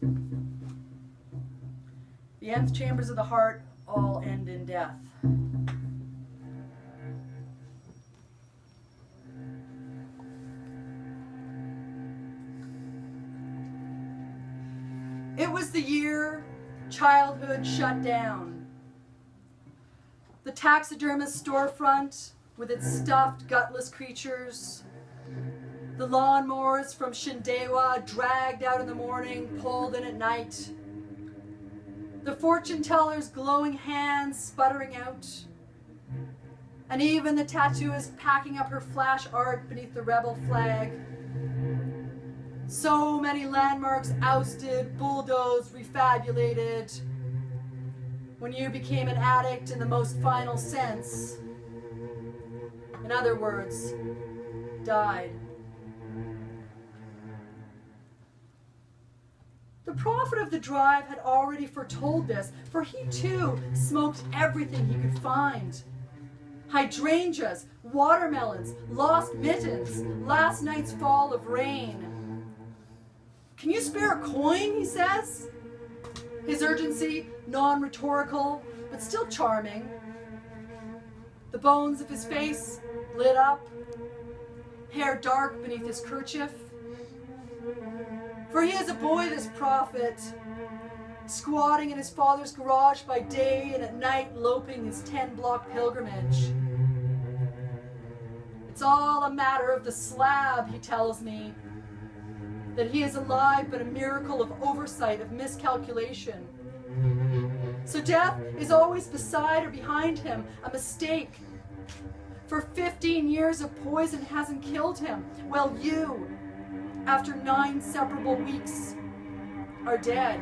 The nth chambers of the heart all end in death. It was the year childhood shut down. The taxidermist storefront with its stuffed, gutless creatures. The lawnmowers from Shindewa dragged out in the morning, pulled in at night. The fortune teller's glowing hands sputtering out. And even the tattooist packing up her flash art beneath the rebel flag. So many landmarks ousted, bulldozed, refabulated. When you became an addict in the most final sense. In other words, died. The prophet of the drive had already foretold this, for he too smoked everything he could find. Hydrangeas, watermelons, lost mittens, last night's fall of rain. Can you spare a coin, he says? His urgency, non-rhetorical, but still charming. The bones of his face lit up, hair dark beneath his kerchief. For he is a boy, this prophet, squatting in his father's garage by day and at night loping his 10-block pilgrimage. It's all a matter of the slab, he tells me, that he is alive but a miracle of oversight, of miscalculation. So death is always beside or behind him, a mistake. For 15 years of poison hasn't killed him. Well, you, after 9 separable weeks, are dead.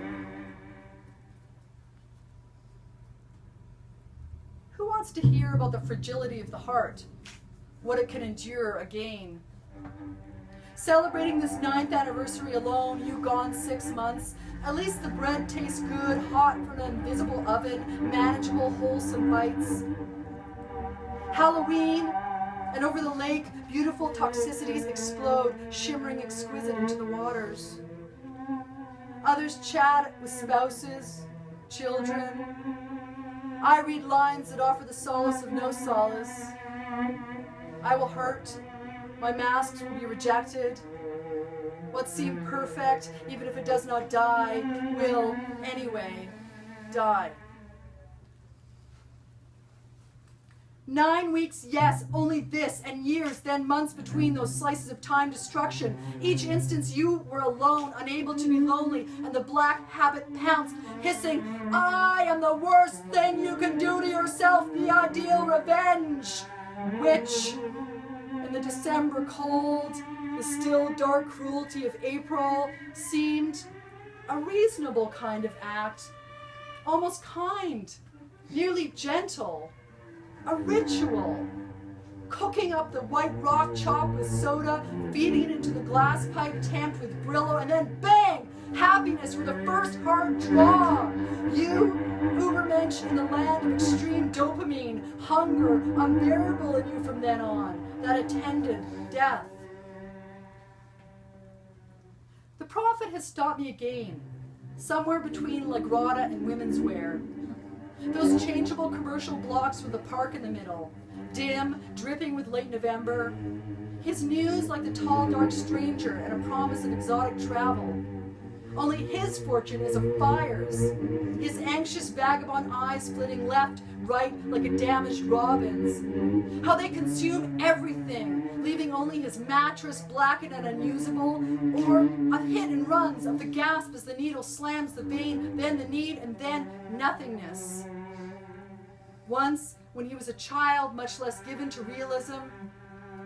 Who wants to hear about the fragility of the heart? What it can endure again? Celebrating this 9th anniversary alone, you gone 6 months. At least the bread tastes good, hot from an invisible oven, manageable, wholesome bites. Halloween, and over the lake, beautiful toxicities explode, shimmering exquisite into the waters. Others chat with spouses, children. I read lines that offer the solace of no solace. I will hurt. My masks will be rejected. What seemed perfect, even if it does not die, will, anyway, die. 9 weeks, yes, only this, and years, then months between those slices of time destruction. Each instance you were alone, unable to be lonely, and the black habit pounced, hissing, I am the worst thing you can do to yourself, the ideal revenge, which, in the December cold, the still dark cruelty of April, seemed a reasonable kind of act, almost kind, nearly gentle, a ritual. Cooking up the white rock chop with soda, feeding it into the glass pipe tamped with Brillo, and then bang! Happiness for the first hard draw. You, Ubermensch in the land of extreme dopamine, hunger, unbearable in you from then on, that attended death. The prophet has stopped me again, somewhere between La Grata and women's wear. Those changeable commercial blocks with a park in the middle, dim, dripping with late November. His news like the tall, dark stranger and a promise of exotic travel. Only his fortune is of fires, his anxious vagabond eyes flitting left, right, like a damaged robin's. How they consume everything, leaving only his mattress blackened and unusable, or of hit and runs, of the gasp as the needle slams the vein, then the need, and then nothingness. Once, when he was a child, much less given to realism,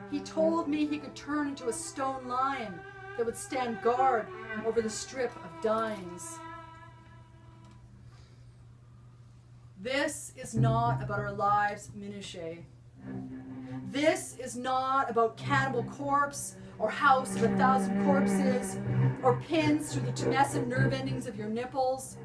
he told me he could turn into a stone lion that would stand guard over the strip of dyings. This is not about our lives' minutiae. This is not about Cannibal Corpse or House of 1,000 Corpses or pins through the tumescent nerve endings of your nipples.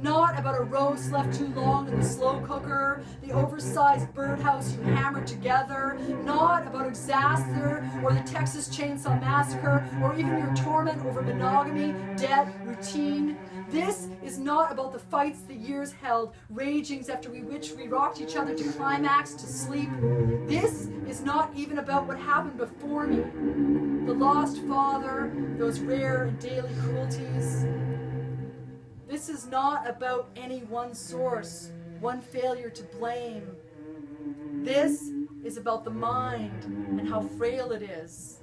Not about a roast left too long in the slow cooker, the oversized birdhouse you hammered together. Not about disaster or the Texas Chainsaw Massacre or even your torment over monogamy, debt, routine. This is not about the fights the years held, ragings after which we rocked each other to climax, to sleep. This is not even about what happened before me. The lost father, those rare and daily cruelties. This is not about any one source, one failure to blame. This is about the mind and how frail it is.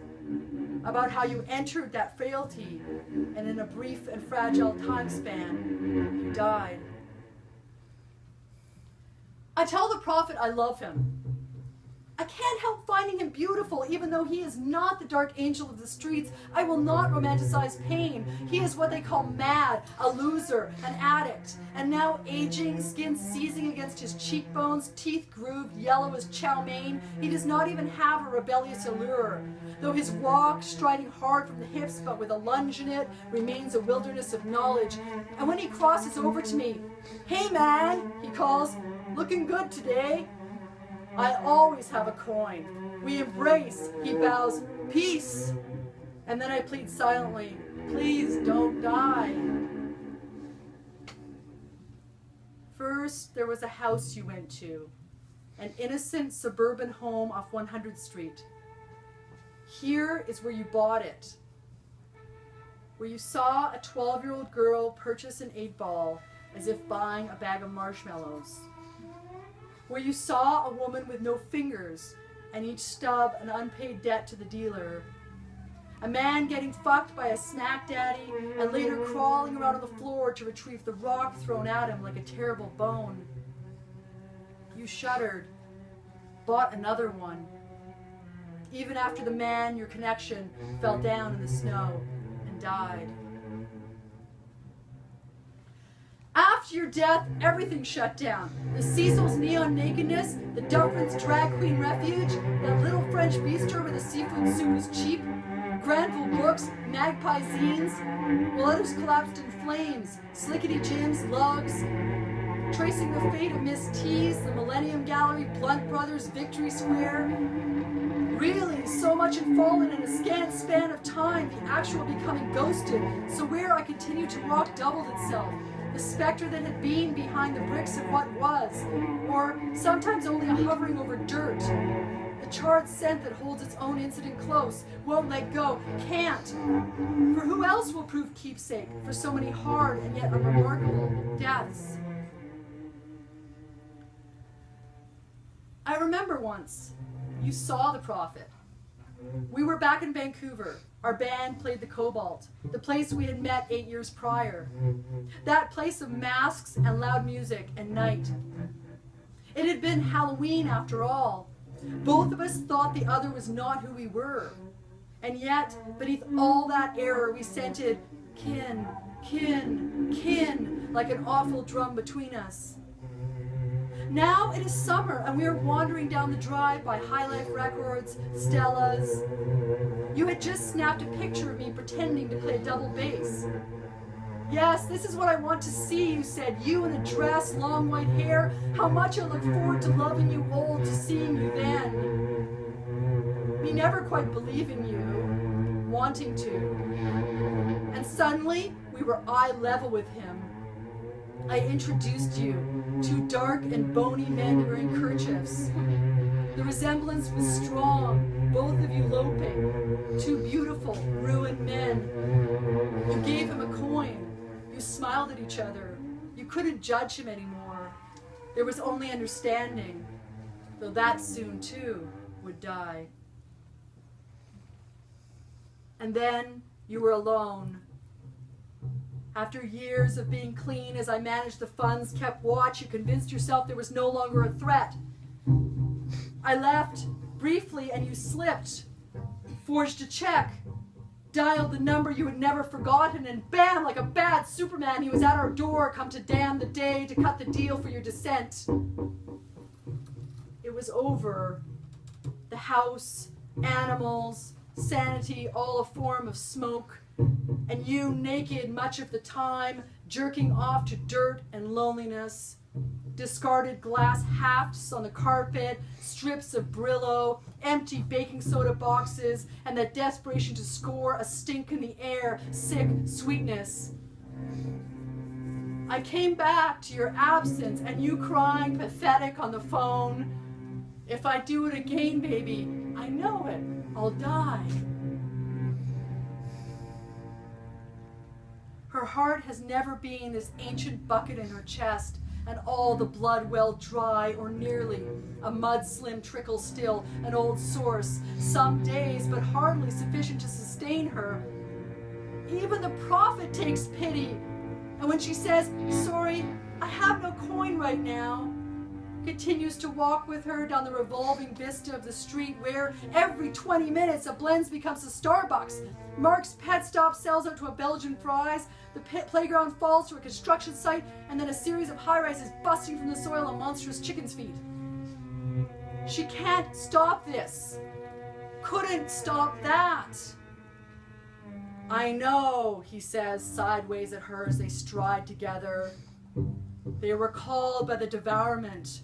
About how you entered that frailty, and in a brief and fragile time span, you died. I tell the prophet I love him. I can't help finding him beautiful, even though he is not the dark angel of the streets. I will not romanticize pain. He is what they call mad, a loser, an addict. And now aging, skin seizing against his cheekbones, teeth grooved, yellow as chow mein, he does not even have a rebellious allure. Though his walk, striding hard from the hips but with a lunge in it, remains a wilderness of knowledge. And when he crosses over to me, "Hey man," he calls, "looking good today." I always have a coin. We embrace. He bows, "Peace." And then I plead silently, "Please don't die." First, there was a house you went to, an innocent suburban home off 100th Street. Here is where you bought it, where you saw a 12-year-old girl purchase an 8-ball as if buying a bag of marshmallows. Where you saw a woman with no fingers and each stub an unpaid debt to the dealer. A man getting fucked by a snack daddy and later crawling around on the floor to retrieve the rock thrown at him like a terrible bone. You shuddered, bought another one, even after the man, your connection, fell down in the snow and died. After your death, everything shut down. The Cecil's neon nakedness, the Dufferin's drag queen refuge, that little French bistro where the seafood soup was cheap, Granville Books, Magpie zines, while others collapsed in flames, Slickety Jim's, Lugs, tracing the fate of Miss T's, the Millennium Gallery, Blunt Brothers, Victory Square. Really, so much had fallen in a scant span of time, the actual becoming ghosted, so where I continued to walk doubled itself. The specter that had been behind the bricks of what was, or sometimes only a hovering over dirt. The charred scent that holds its own incident close, won't let go, can't. For who else will prove keepsake for so many hard and yet unremarkable deaths? I remember once, you saw the prophet. We were back in Vancouver. Our band played the Cobalt, the place we had met 8 years prior. That place of masks and loud music and night. It had been Halloween after all. Both of us thought the other was not who we were. And yet, beneath all that error, we scented kin, kin, kin, like an awful drum between us. Now it is summer and we are wandering down the drive by High Life Records, Stella's. You had just snapped a picture of me pretending to play double bass. "Yes, this is what I want to see," you said. "You in a dress, long white hair. How much I look forward to loving you old, to seeing you then." Me never quite believing you, wanting to. And suddenly, we were eye level with him. I introduced you, two dark and bony men wearing kerchiefs. The resemblance was strong, both of you loping, two beautiful, ruined men. You gave him a coin. You smiled at each other. You couldn't judge him anymore. There was only understanding, though that soon, too, would die. And then you were alone. After years of being clean, as I managed the funds, kept watch, you convinced yourself there was no longer a threat. I left briefly and you slipped, forged a check, dialed the number you had never forgotten, and bam, like a bad Superman, he was at our door, come to damn the day, to cut the deal for your descent. It was over. The house, animals, sanity, all a form of smoke, And you naked much of the time, jerking off to dirt and loneliness, discarded glass hafts on the carpet, strips of Brillo, empty baking soda boxes, and that desperation to score a stink in the air, sick sweetness. I came back to your absence and you crying pathetic on the phone. If I do it again, baby, I know it, I'll die. Her heart has never been this ancient bucket in her chest, and all the blood well dry or nearly, a mud slim trickle still, an old source, some days but hardly sufficient to sustain her. Even the prophet takes pity, and when she says, sorry, I have no coin right now, continues to walk with her down the revolving vista of the street where every 20 minutes a Blends becomes a Starbucks, Mark's Pet Stop sells out to a Belgian fries, the playground falls to a construction site, and then a series of high-rises busting from the soil on monstrous chicken's feet. She can't stop this. Couldn't stop that. I know, he says, sideways at her as they stride together. They were called by the devourment.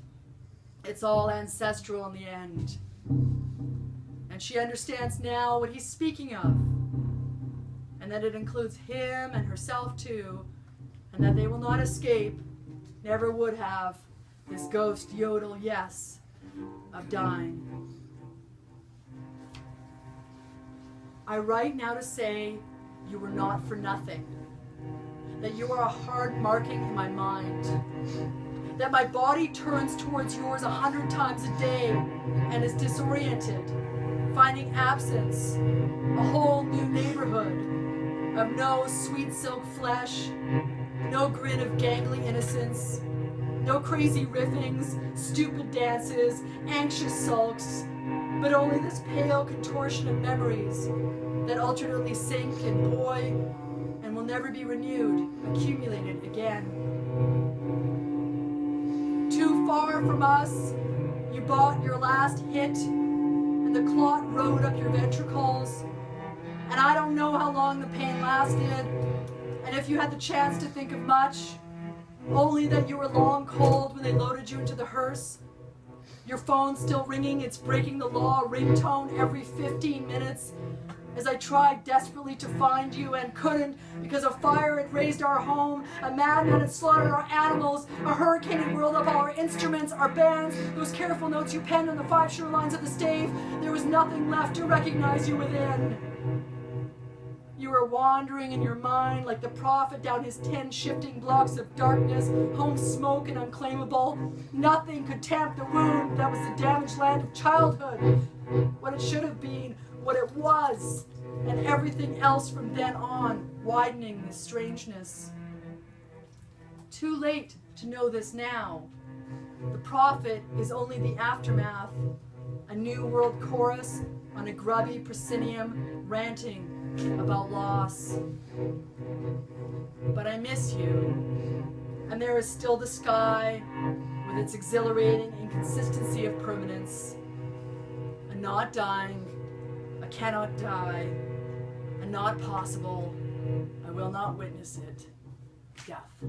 It's all ancestral in the end. And she understands now what he's speaking of, and that it includes him and herself too, and that they will not escape, never would have, this ghost yodel yes of dying. I write now to say you were not for nothing, that you are a hard marking in my mind, that my body turns towards yours 100 times a day and is disoriented, finding absence, a whole new neighborhood of no sweet silk flesh, no grin of gangly innocence, no crazy riffings, stupid dances, anxious sulks, but only this pale contortion of memories that alternately sink and buoy and will never be renewed, accumulated again. Too far from us, you bought your last hit, and the clot rode up your ventricles, and I don't know how long the pain lasted, and if you had the chance to think of much, only that you were long cold when they loaded you into the hearse. Your phone still ringing its breaking the law ringtone every 15 minutes, as I tried desperately to find you and couldn't because a fire had razed our home, a madman had slaughtered our animals, a hurricane had whirled up all our instruments, our bands, those careful notes you penned on the 5 sure lines of the stave. There was nothing left to recognize you within. You were wandering in your mind like the prophet down his 10 shifting blocks of darkness, home smoke and unclaimable. Nothing could tamp the wound that was the damaged land of childhood, what it should have been, what it was, and everything else from then on, widening this strangeness. Too late to know this now. The prophet is only the aftermath, a new world chorus on a grubby proscenium ranting about loss. But I miss you, and there is still the sky with its exhilarating inconsistency of permanence. A not dying, I cannot die, a not possible, I will not witness it, death.